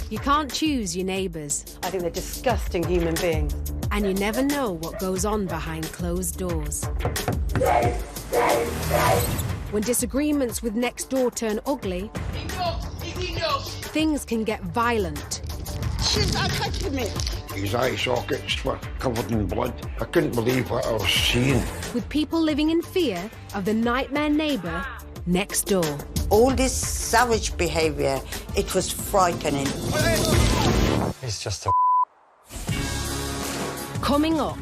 You can't choose your neighbours. I think they're disgusting human beings. And you never know what goes on behind closed doors. When disagreements with next door turn ugly, things can get violent. She's not touching me. His eye sockets were covered in blood. I couldn't believe what I was seeing. With people living in fear of the nightmare neighbour next door. All this savage behaviour, it was frightening. He's just a... Coming up,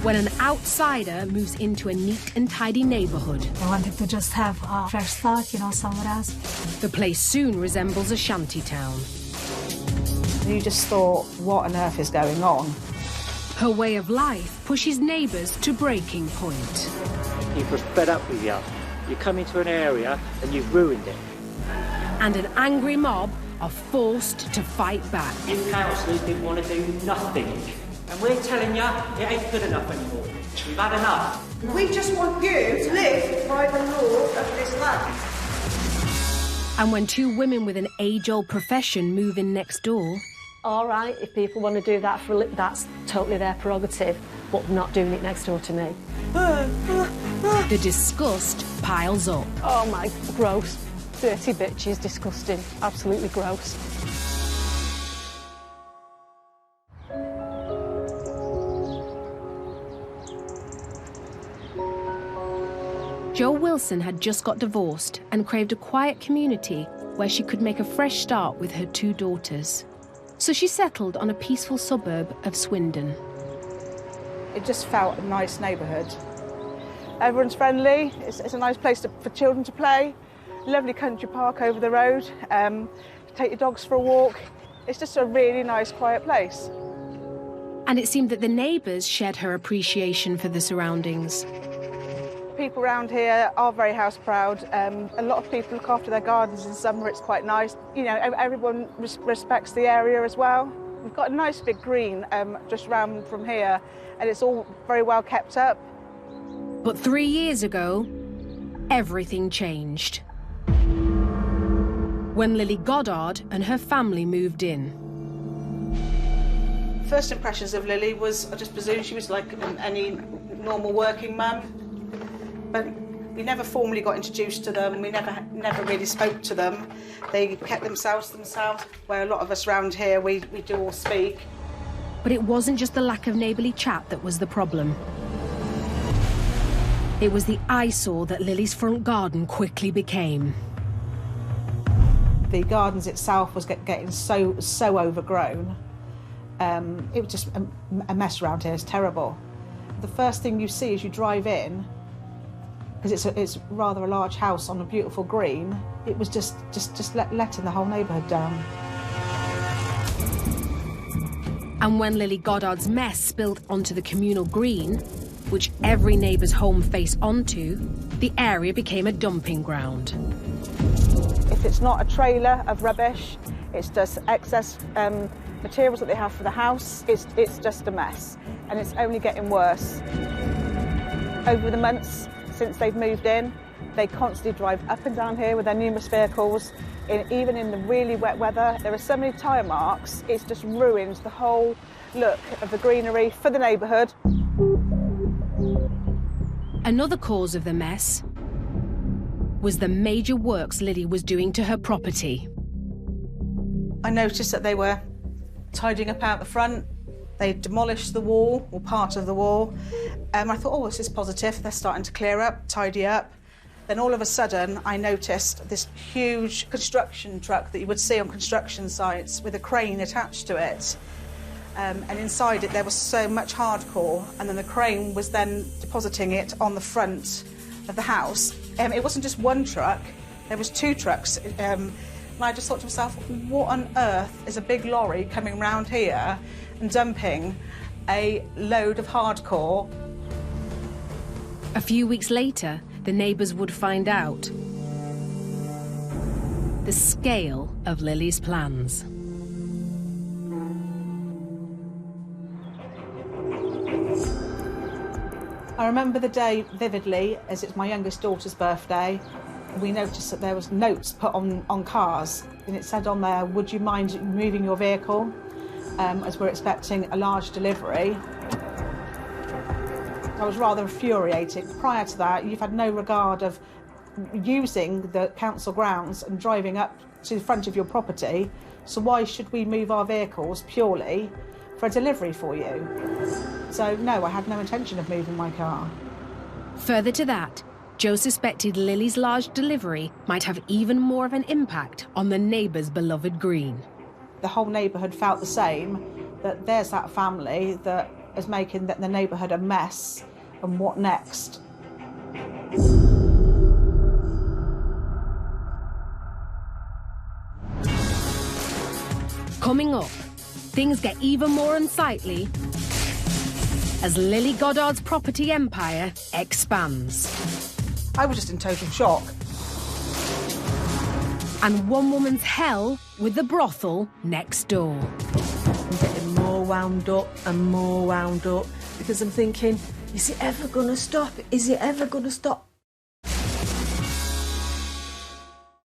when an outsider moves into a neat and tidy neighbourhood. I wanted to just have a fresh start, you know, somewhere else. The place soon resembles a shanty town. You just thought, what on earth is going on? Her way of life pushes neighbours to breaking point. People are fed up with you. You come into an area and you've ruined it. And an angry mob are forced to fight back. You councillors didn't want to do nothing. And we're telling you, it ain't good enough anymore. We've had enough. We just want you to live by the law of this land. And when two women with an age-old profession move in next door... All right, if people want to do that for a living, that's totally their prerogative, but not doing it next door to me. The disgust piles up. Oh my, gross. Dirty bitches, disgusting, absolutely gross. Jo Wilson had just got divorced and craved a quiet community where she could make a fresh start with her two daughters. So she settled on a peaceful suburb of Swindon. It just felt a nice neighbourhood. Everyone's friendly, it's a nice place for children to play. Lovely country park over the road, take your dogs for a walk. It's just a really nice, quiet place. And it seemed that the neighbours shared her appreciation for the surroundings. People around here are very house proud. A lot of people look after their gardens in summer, it's quite nice. You know, everyone respects the area as well. We've got a nice big green just round from here, and it's all very well kept up. But 3 years ago, everything changed. When Lily Goddard and her family moved in. First impressions of Lily was, I just presumed she was like any normal working mum. But we never formally got introduced to them. We never really spoke to them. They kept themselves to themselves, where a lot of us around here, we do all speak. But it wasn't just the lack of neighbourly chat that was the problem. It was the eyesore that Lily's front garden quickly became. The gardens itself was getting so overgrown. It was just a mess around here. It's terrible. The first thing you see as you drive in, because it's rather a large house on a beautiful green, it was just letting the whole neighbourhood down. And when Lily Goddard's mess spilled onto the communal green, which every neighbour's home faced onto, the area became a dumping ground. If it's not a trailer of rubbish, it's just excess materials that they have for the house, it's just a mess, and it's only getting worse. Over the months since they've moved in, they constantly drive up and down here with their numerous vehicles. Even in the really wet weather, there are so many tyre marks, it's just ruined the whole look of the greenery for the neighbourhood. Another cause of the mess was the major works Lily was doing to her property. I noticed that they were tidying up out the front. They demolished the wall, or part of the wall. I thought, oh, this is positive. They're starting to clear up, tidy up. Then all of a sudden, I noticed this huge construction truck that you would see on construction sites with a crane attached to it. And inside it, there was so much hardcore, and then the crane was then depositing it on the front of the house. It wasn't just one truck, there was two trucks. And I just thought to myself, what on earth is a big lorry coming round here and dumping a load of hardcore? A few weeks later, the neighbours would find out the scale of Lily's plans. I remember the day vividly, as it's my youngest daughter's birthday. We noticed that there was notes put on cars, and it said on there, would you mind moving your vehicle, as we're expecting a large delivery. I was rather infuriated. Prior to that, you've had no regard of using the council grounds and driving up to the front of your property, so why should we move our vehicles purely for a delivery for you? So no, I had no intention of moving my car. Further to that, Jo suspected Lily's large delivery might have even more of an impact on the neighbours' beloved green. The whole neighbourhood felt the same, that there's that family that is making the neighbourhood a mess, and what next? Coming up, things get even more unsightly as Lily Goddard's property empire expands. I was just in total shock. And one woman's hell with the brothel next door. I'm getting more wound up and more wound up because I'm thinking, is it ever going to stop? Is it ever going to stop?